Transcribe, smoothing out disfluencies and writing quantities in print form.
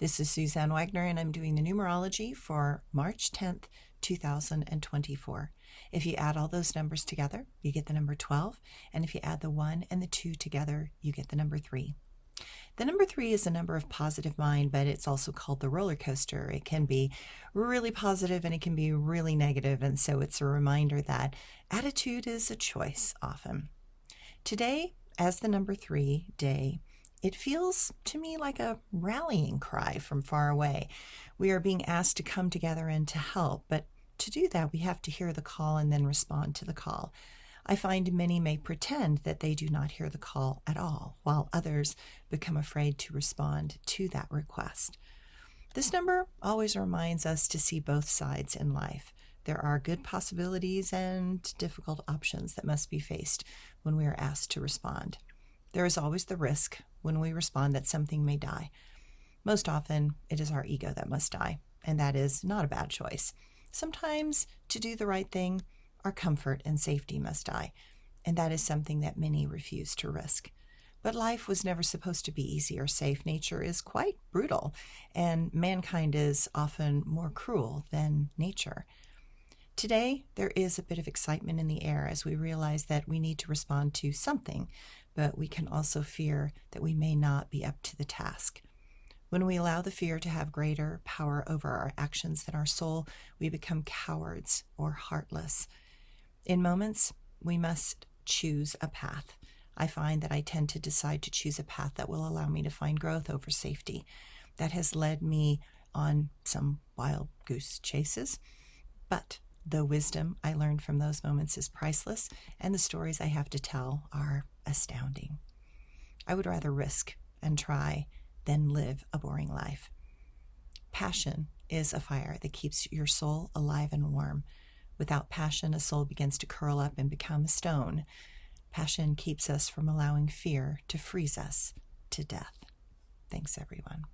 This is Suzanne Wagner, and I'm doing the numerology for March 10th, 2024. If you add all those numbers together, you get the number 12, and if you add the 1 and the 2 together, you get the number 3. The number 3 is a number of positive mind, but it's also called the roller coaster. It can be really positive and it can be really negative, and so it's a reminder that attitude is a choice often. Today, as the number 3 day, it feels to me like a rallying cry from far away. We are being asked to come together and to help, but to do that, we have to hear the call and then respond to the call. I find many may pretend that they do not hear the call at all, while others become afraid to respond to that request. This number always reminds us to see both sides in life. There are good possibilities and difficult options that must be faced when we are asked to respond. There is always the risk when we respond that something may die. Most often, it is our ego that must die, and that is not a bad choice. Sometimes, to do the right thing, our comfort and safety must die, and that is something that many refuse to risk. But life was never supposed to be easy or safe. Nature is quite brutal, and mankind is often more cruel than nature. Today, there is a bit of excitement in the air as we realize that we need to respond to something, but we can also fear that we may not be up to the task. When we allow the fear to have greater power over our actions than our soul, we become cowards or heartless. In moments, we must choose a path. I find that I tend to decide to choose a path that will allow me to find growth over safety. That has led me on some wild goose chases, but the wisdom I learned from those moments is priceless, and the stories I have to tell are astounding. I would rather risk and try than live a boring life. Passion is a fire that keeps your soul alive and warm. Without passion, a soul begins to curl up and become a stone. Passion keeps us from allowing fear to freeze us to death. Thanks, everyone.